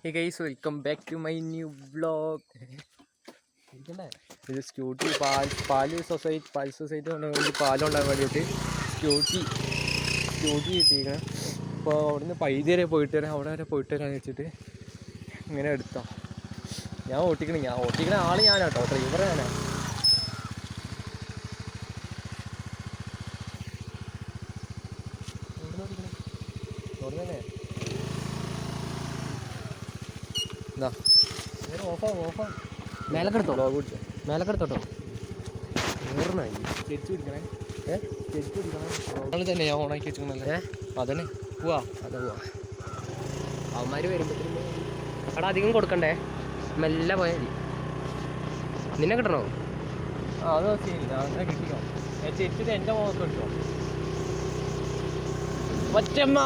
Hey guys, welcome back to my new vlog. ഇത് സ്ക്യൂട്ടി പാല് society കൊണ്ടുപോയി പാലുണ്ടാകാൻ വേണ്ടിയിട്ട് സ്ക്യൂട്ടി കിട്ടിയിരിക്കണം. അപ്പോൾ അവിടെ നിന്ന് പൈതി വരെ പോയിട്ട് വരാം, അവിടെ വരെ പോയിട്ട് വരാമെന്ന് വെച്ചിട്ട് ഇങ്ങനെ എടുത്തോ. ഞാൻ ഓട്ടിക്കണ ആള് ഞാനാട്ടോ, ഡ്രൈവർ ഞാനാ. ഓർമ്മ ഓഫാ മേലക്കെടുത്തോട്ടോ ഓർമ്മയായി ചെരിച്ചു പിടിക്കണേ. ചെരിച്ചു പിടിക്കണം തന്നെ ഞാൻ ഓണാക്കി വെച്ചിട്ടുണ്ടല്ലേ. അതന്നെ പോവാ അവന്മാർ വരുമ്പോഴത്തേനും അവിടെ അധികം കൊടുക്കണ്ടേ, മെല്ലെ പോയാൽ മതി. നിന്നെ കിട്ടണോ? അത് അങ്ങനെ കിട്ടിക്കോ. ചെരിച്ചിട്ട് എൻ്റെ മുഖത്ത് കിട്ടോ. മച്ചമ്മ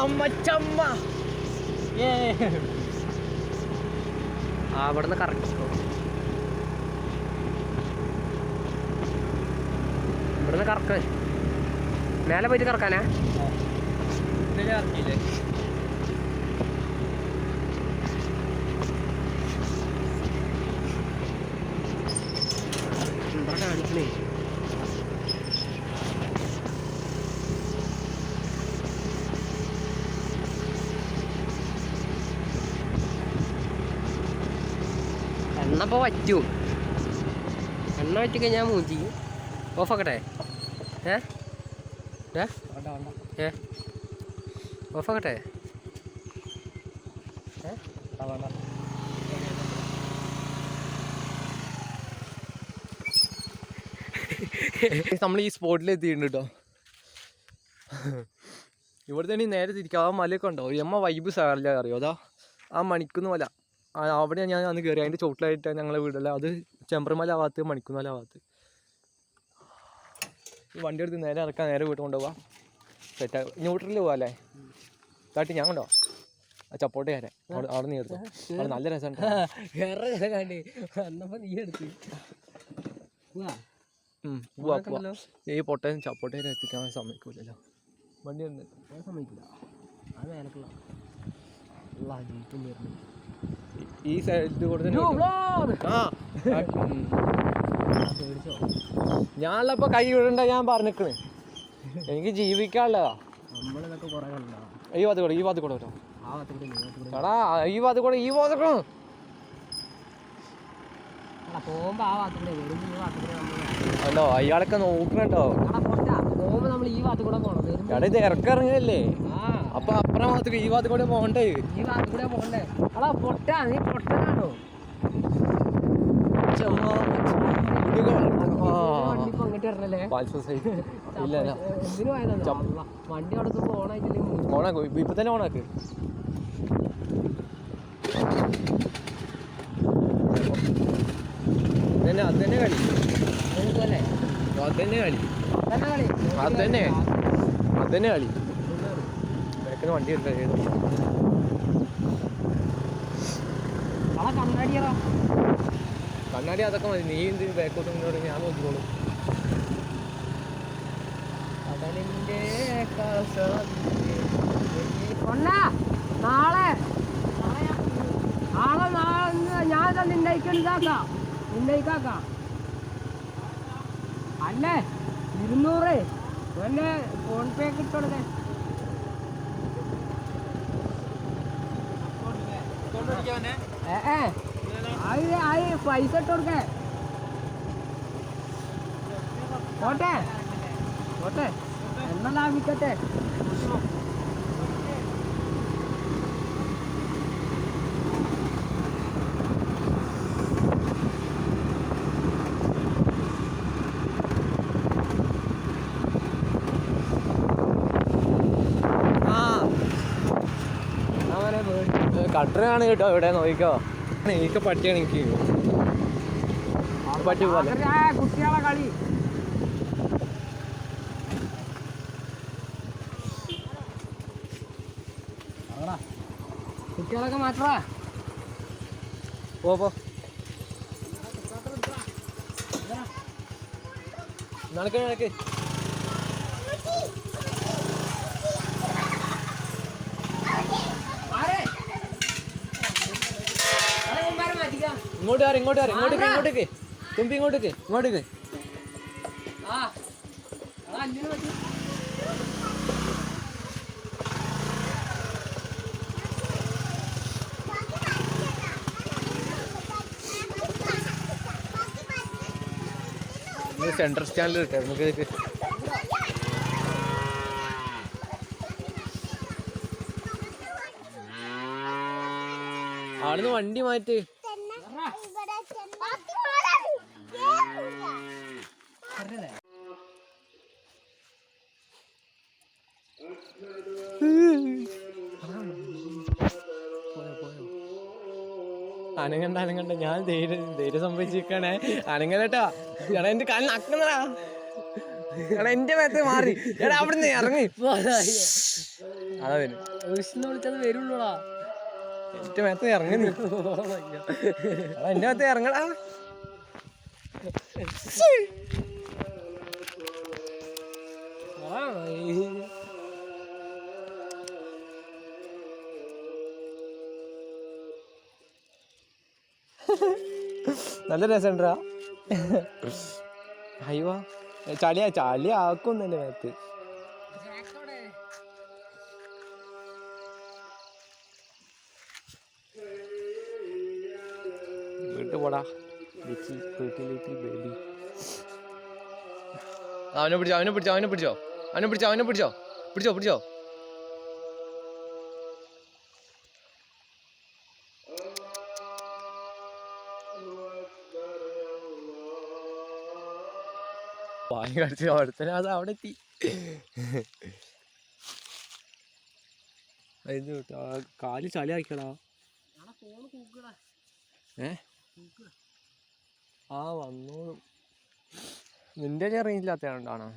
അവിടെ നിന്ന് കറക്റ്റ് ഇവിടുന്ന് കറക്ക മേലെ പോയിട്ട് കറക്കാനാ. ഇറക്കിയില്ലേ ഇവിടെ കാണിക്കണേ. എണ്ണ ഇപ്പോൾ പറ്റും. എണ്ണ പറ്റിക്കഴിഞ്ഞാൽ മൂഞ്ചി ഓഫാക്കട്ടെ. ഓഫാക്കട്ടെ. നമ്മൾ ഈ സ്പോട്ടിൽ എത്തിയിട്ടുണ്ട് കേട്ടോ. ഇവിടെ തന്നെ നേരെ തിരിക്കുക. ആ മലയൊക്കെ ഉണ്ടോ, എമ്മ വൈബ് സാറില്ല അറിയോ. അതാ ആ മണിക്കുന്ന് മല, അവിടെ ഞാൻ അന്ന് കയറി. അതിൻ്റെ ചോട്ടിലായിട്ടാണ് ഞങ്ങളെ വീടല്ല. അത് ചെമ്പ്രമല ഭാഗത്ത്, മണിക്കുന്നമല ഭാഗത്ത്. ഈ വണ്ടി എടുത്ത് നേരെ ഇറക്കാൻ, നേരെ വീട്ടിൽ കൊണ്ടുപോവാം. സെറ്റാ ന്യൂട്രലിൽ പോവാ അല്ലേ. കാട്ടി ഞാൻ കൊണ്ടോ ആ ചപ്പോട്ടെ കയറാൻ. അവിടെ നീ എടുത്തു, അവിടെ നല്ല രസമുണ്ട്. ഈ പൊട്ടയും ചപ്പോട്ടയും എത്തിക്കാൻ സമ്മതിക്കൂലല്ലോ. വണ്ടി ഉണ്ട് സമ്മതിക്കില്ല. അത് വേനക്കുള്ള ഈ സൈഡ് കൂടെ ഞാനുള്ളപ്പോ കൈ വിടണ്ട, ഞാൻ പറഞ്ഞിക്കണ്. എനിക്ക് ജീവിക്കാനുള്ളതാ. ഈ ഭാഗത്ത് കൂടെ കേട്ടോ. എടാ ഈ ഭാഗത്ത് കൂടെ അല്ലോ അയാളൊക്കെ നോക്കണട്ടോ. എടാ ഇത് ഇറക്കിറങ്ങല്ലേ, അപ്പൊ അപ്പുറം ഭാഗത്തേക്ക് ഈ ഭാഗത്ത് കൂടെ പോകണ്ടേ. ഇപ്പൊ തന്നെ ഓണാക്ക്. അതന്നെ കളി ബാക്കിന് വണ്ടി ഉണ്ട്. കണ്ണാടി അതൊക്കെ മതി. നീ എന്ത് ബാക്കോട്ട് മുന്നോട്ട് ഞാൻ നോക്കിക്കോളും. നാളെ ഞാൻ നിന്നയിക്കാക്കാം അല്ലേ 200 എന്നെ ഫോൺ പേ കിട്ടണേ. പൈസ ഇട്ട് കൊടുക്കേ. പോട്ടെ എണ്ണ ലാഭിക്കട്ടെ. കട്ടറാണ് കേട്ടോ. ഇവിടെ നോക്കിക്കോ, എനിക്ക് പട്ടിയാണ്. എനിക്ക് പട്ടി പോലെ കുട്ടികളെ കളി. കുട്ടികളൊക്കെ മാറ്റാ പോ നടക്ക്. ഇങ്ങോട്ട് കയറി ഇങ്ങോട്ടേക്ക് തുമ്പി ഇങ്ങോട്ടേക്ക് ആ അഞ്ഞൂറ് പറ്റി സെൻട്രൽ സ്റ്റാൻഡിൽ കിട്ടാം നമുക്ക്. ആടുന്ന് വണ്ടി മാറ്റ്. അനങ്ങണ്ട ഞാൻ ധൈര്യം സംഭവിച്ചിരിക്കണേ. അനങ്ങലട്ടാ എടാ എന്റെ കാലിന് അക്കുന്നടാ. എടാ എന്റെ മേത്ത് മാറി. എടാ അവിടുന്ന് ഇറങ്ങി. അതാ വരും വിളിച്ചത് വരുള്ളൂടാ. എന്റെ മേത്ത് ഇറങ്ങി നീ. എന്റെ മേത്ത് ഇറങ്ങടാ. നല്ല രസമുണ്ടാ. അയ്യോ ചളി ആക്കും തന്നെ മേത്ത്. വീട്ടിൽ പോടാ ബേബി. അവനെ പിടിച്ചോ. പാനി കടിച്ച് അവിടുത്തെ അത് അവിടെ എത്തി. കാല് ചളി ആക്കിയടാ. ആ വന്നോളും. നിന്റെ അറിയില്ലാത്തതാണോ?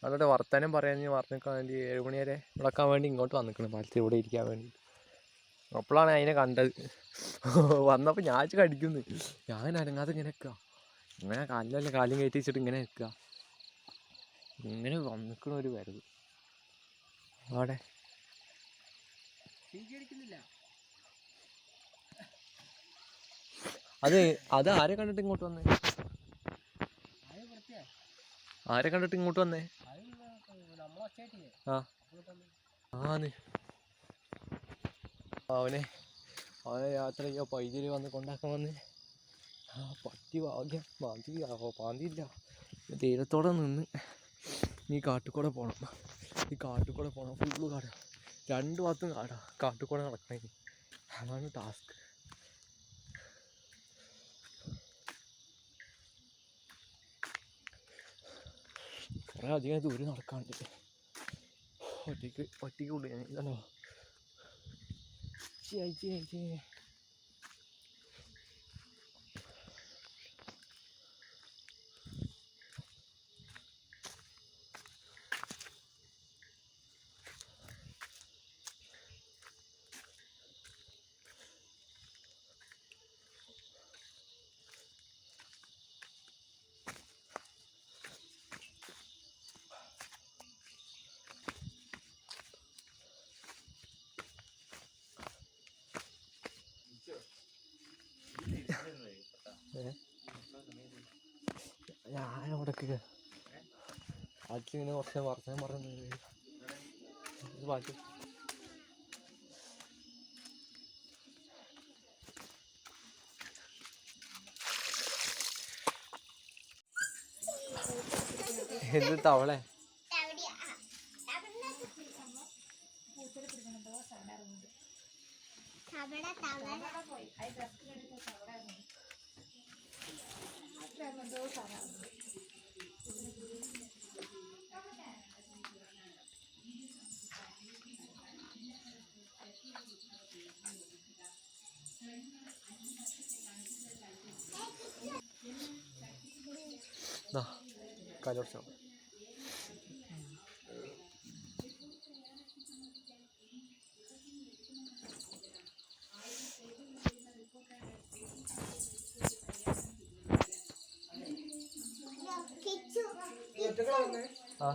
അതോടെ വർത്തമാനം പറയാൻ പറഞ്ഞിക്കാൻ വേണ്ടി 7 മണി വരെ വിളക്കാൻ വേണ്ടി ഇങ്ങോട്ട് വന്നിക്കണം പാലത്തിൽ ഇവിടെ ഇരിക്കാൻ വേണ്ടി. അപ്പോഴാണ് അതിനെ കണ്ടത്. വന്നപ്പോൾ ഞാൻ കടിക്കുന്നു. ഞാൻ അനങ്ങാതെ ഇങ്ങനെ നിൽക്കുക. ഇങ്ങനെ കാലും കയറ്റി വെച്ചിട്ട് ഇങ്ങനെ നിൽക്കുക. ഇങ്ങനെ വന്നിക്കണ ഒരു വരവ് അവിടെ. അത് ആരെ കണ്ടിട്ട് ഇങ്ങോട്ട് വന്നേ? ആന്ന് അവനെ യാത്ര ചെയ്യാൻ പൈതല് വന്ന് കൊണ്ടാക്കാൻ വന്ന്. പട്ടി ഭാഗ്യം പാന്തിയില്ല. ധൈര്യത്തോടെ നിന്ന് ഈ കാട്ടിക്കൂടെ പോകണം. ഫുള്ള് കാടാ. 2 ഭാഗത്തും കാടാ. കാട്ടിക്കൂടെ നടക്കണേ. അതാണ് ടാസ്ക്. കുറേ അധികം ദൂരം നടക്കാണ്ട്. ഒറ്റയ്ക്ക് ഉള്ളിൽ ഇതല്ലോ. ഞാനവിടേക്ക് അതിലിങ്ങനെ കുറച്ച് വർത്തമാനം പറഞ്ഞു പാട്ട്. എന്ത് തവളെ? കാലോടിച്ചോ. ആ